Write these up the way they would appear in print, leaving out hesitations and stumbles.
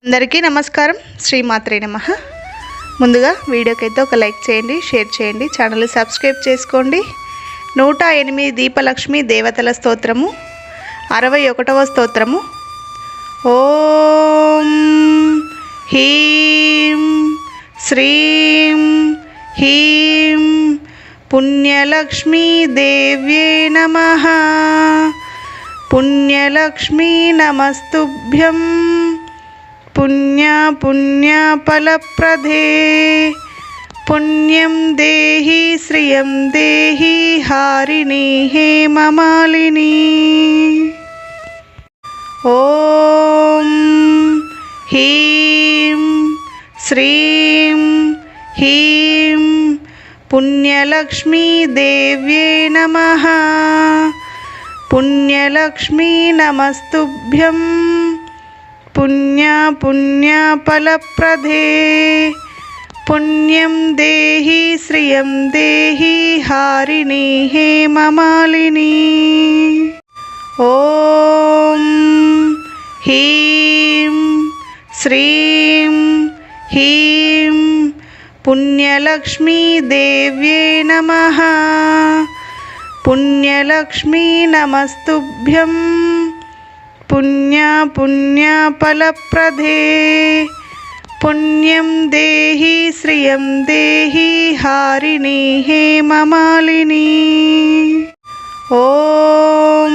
అందరికీ నమస్కారం. శ్రీమాత్రే నమః. ముందుగా వీడియోకి అయితే ఒక లైక్ చేయండి, షేర్ చేయండి, ఛానల్ సబ్స్క్రైబ్ చేసుకోండి. 108 దీపలక్ష్మి దేవతల స్తోత్రము 61వ స్తోత్రము. ఓం హ్రీం శ్రీం హ్రీం పుణ్యలక్ష్మీ దేవ్యే నమః. పుణ్యలక్ష్మీ నమస్తుభ్యం పుణ్యఫలప్రదే. పుణ్యం దేహి శ్రియం దేహి హారిణి హేమమాలిని. ఓం హ్రీం శ్రీం హ్రీం పుణ్యలక్ష్మీ దేవ్యే నమః. పుణ్యలక్ష్మీ నమస్తుభ్యం పుణ్యఫలప్రదే. పుణ్యం దేహి శ్రియం దేహి హారిణి హేమమాలిని. ఓం హ్రీం శ్రీం హ్రీం పుణ్యలక్ష్మీ దేవ్యే నమః. పుణ్యలక్ష్మీ నమస్తుభ్యం పుణ్యఫలప్రదే. పుణ్యం దేహి శ్రియం దేహి హారిణి హేమమాలిని. ఓం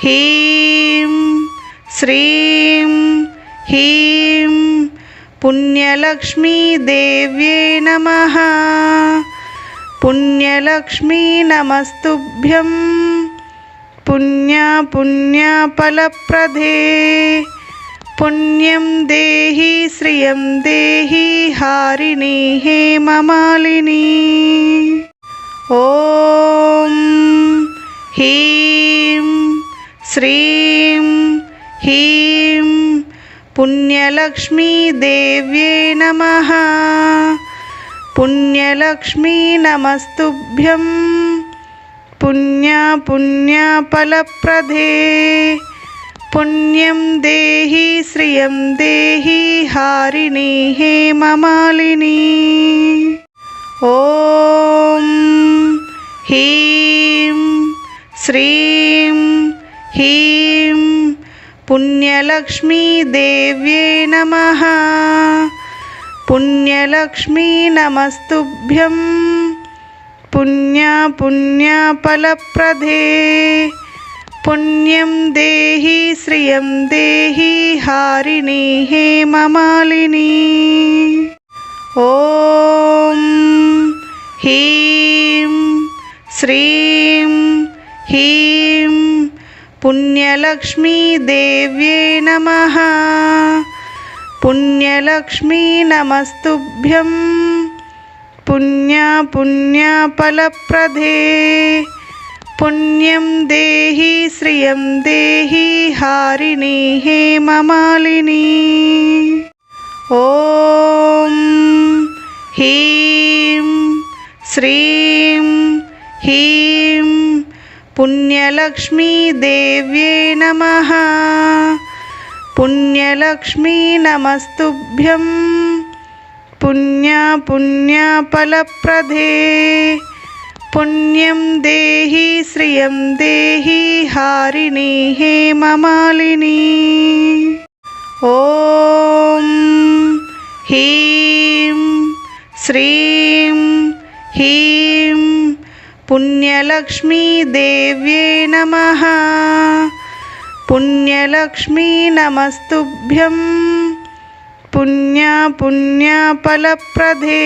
హ్రీం శ్రీం హ్రీం పుణ్యలక్ష్మీ దేవ్యే నమః. పుణ్యలక్ష్మీ నమస్తుభ్యం పుణ్యఫలప్రదే. పుణ్యం దేహి శ్రియం దేహి హారిణి హేమమాలిని. ఓం హ్రీం శ్రీం హ్రీం పుణ్యలక్ష్మీ దేవ్యే నమః. పుణ్యలక్ష్మీ నమస్తుభ్యం పుణ్యఫలప్రదే. పుణ్యం దేహి శ్రియం దేహి హారిణి హేమమాలిని. ఓం హ్రీం శ్రీం హ్రీం పుణ్యలక్ష్మీ దేవ్యే నమః. పుణ్యలక్ష్మీ నమస్తుభ్యం పుణ్యఫలప్రదే. పుణ్యం దేహి శ్రియం దేహి హారిణి హేమమాలిని. ఓం హ్రీం శ్రీం హ్రీం పుణ్యలక్ష్మీ దేవ్యే నమః. పుణ్యలక్ష్మీ నమస్తుభ్యం పుణ్యఫలప్రదే. పుణ్యం దేహి శ్రియం దేహి హారిణి హేమమాలిని. ఓం హ్రీం శ్రీం హ్రీం పుణ్యలక్ష్మీ దేవ్యే నమః. పుణ్యలక్ష్మీ నమస్తుభ్యం పుణ్యఫలప్రదే. పుణ్యం దేహి శ్రియం దేహి హారిణి హేమమాలిని. ఓం హ్రీం శ్రీం హ్రీం పుణ్యలక్ష్మీ దేవ్యే నమః. పుణ్యలక్ష్మీ నమస్తుభ్యం పుణ్యఫలప్రదే.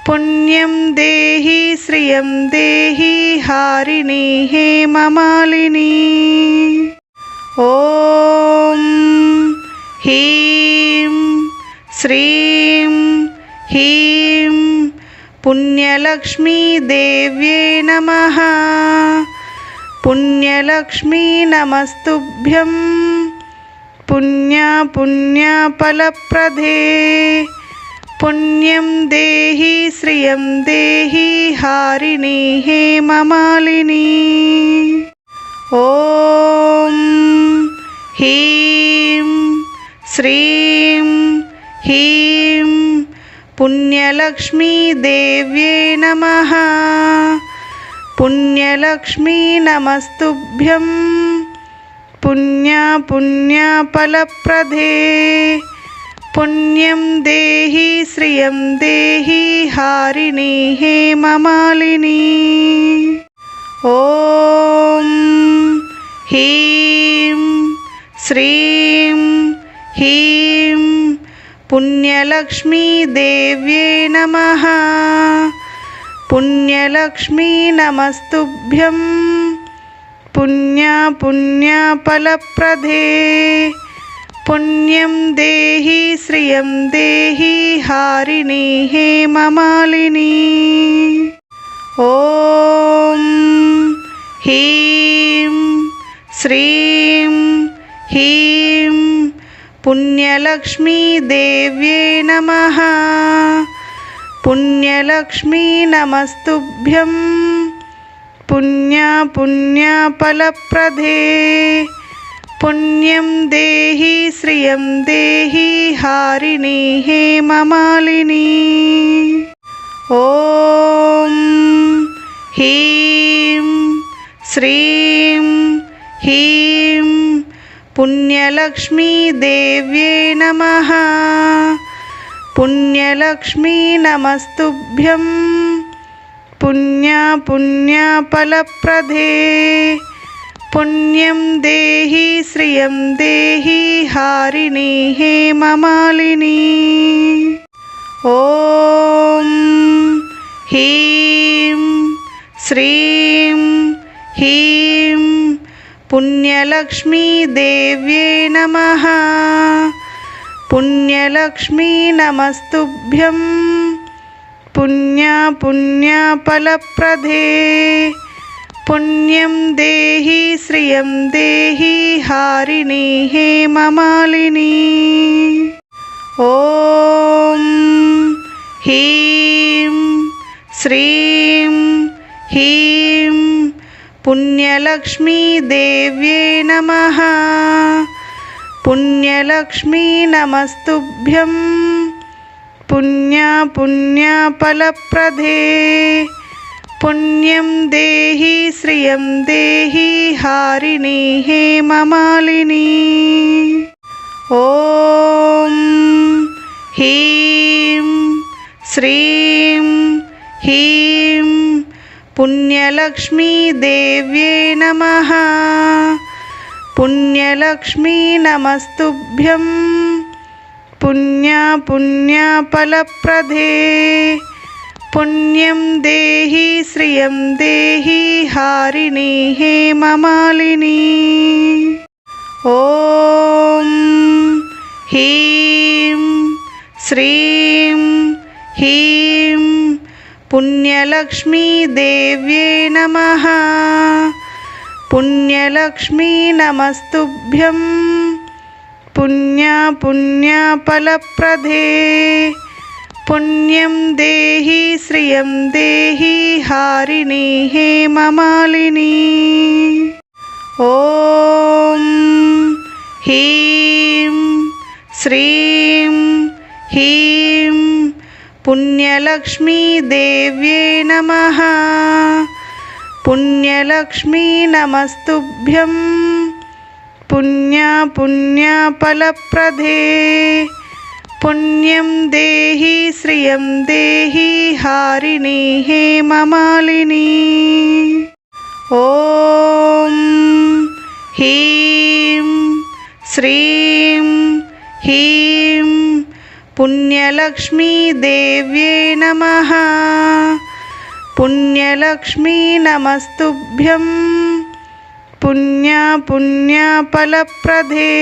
పుణ్యం దేహి శ్రియం దేహి హారిణి హేమమాలిని. ఓం హ్రీం శ్రీం హ్రీం పుణ్యలక్ష్మీ దేవ్యే నమః. పుణ్యలక్ష్మీ నమస్తుభ్యం పుణ్యఫలప్రదే. పుణ్యం దేహి శ్రియం దేహి హారిణి హేమమాలిని. ఓం హ్రీం श्रीं ह्रीं पुण्यलक्ष्मीदेव्यै नमः। पुण्यलक्ष्मी नमस्तुभ्यं पुण्यफलप्रदे। पुण्यं देहि श्रियं देहि हारिणी हेममालिनी। ॐ ह्रीं श्रीं ह्रीं पुण्यलक्ष्मीदेव्यै नमः। पुण्यलक्ष्मी नमस्तुभ्यं पुण्यफलप्रदे। पुण्यं देहि श्रियं देहि हारिणी हेममालिनी। ॐ ह्रीं श्रीं ह्रीं पुण्यलक्ष्मीदेव्यै नमः। पुण्यलक्ष्मी नमस्तुभ्यं पुण्यफलप्रदे। पुण्यं देहि श्रियं देहि हारिणी हेममालिनी। ॐ ह्रीं श्रीं ह्रीं पुण्यलक्ष्मीदेव्यै नमः। पुण्यलक्ष्मी नमस्तुभ्यं पुण्यफलप्रदे। पुण्यं देहि श्रियं देहि हारिणी हेममालिनी। ॐ ह्रीं श्रीं ह्रीं पुण्यलक्ष्मीदेव्यै नमः। पुण्यलक्ष्मी नमस्तुभ्यं पुण्यफलप्रदे। पुण्यं देहि श्रियं देहि हारिणी हेममालिनी। ॐ ह्रीं श्रीं ह्रीं पुण्यलक्ष्मीदेव्यै नमः। पुण्यलक्ष्मी नमस्तुभ्यं पुण्यफलप्रदे। पुण्यं देहि श्रियं देहि हारिणी हेममालिनी। ॐ ह्रीं श्रीं ह्रीं पुण्यलक्ष्मीदेव्यै नमः। पुण्यलक्ष्मी नमस्तुभ्यं पुण्यफलप्रदे। पुण्यं देहि श्रियं देहि हारिणी हेममालिनी। ॐ ह्रीं श्रीं ह्रीं पुण्यलक्ष्मीदेव्यै नमः। पुण्यलक्ष्मी नमस्तुभ्यं पुण्यफलप्रदे। पुण्यं देहि श्रियं देहि हारिणी हेममालिनी। ॐ ह्रीं श्रीं ह्रीं पुण्यलक्ष्मीदेव्यै नमः। पुण्यलक्ष्मी नमस्तुभ्यं पुण्यफलप्रदे। पुण्यं देहि श्रियं देहि हारिणी हेममालिनी। ॐ ह्रीं श्रीं ह्रीं पुण्यलक्ष्मीदेव्यै नमः। पुण्यलक्ष्मी नमस्तुभ्यं पुण्यफलप्रदे।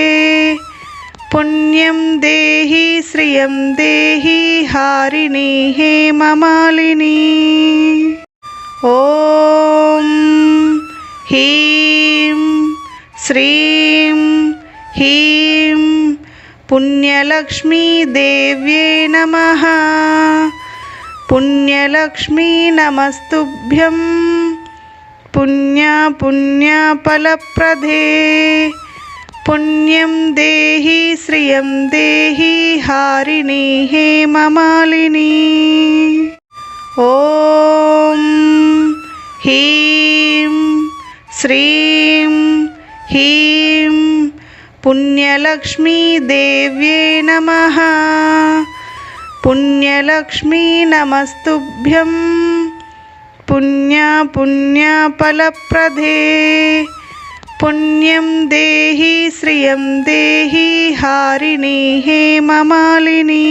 पुण्यं देहि श्रियं देहि हारिणी हेममालिनी। ॐ ह्रीं श्रीं ह्रीं पुण्यलक्ष्मीदेव्यै नमः। पुण्यलक्ष्मी नमस्तुभ्यं पुण्यफलप्रदे। పుణ్యం దేహి శ్రియం దేహి హారిణి హేమమాలిని. ఓం హ్రీం శ్రీం హ్రీం పుణ్యలక్ష్మీ దేవ్యే నమః. పుణ్యలక్ష్మీ నమస్తుభ్యం పుణ్యఫలప్రదే. పుణ్యం దేహి శ్రియం దేహి హారిణి హేమమాలిని.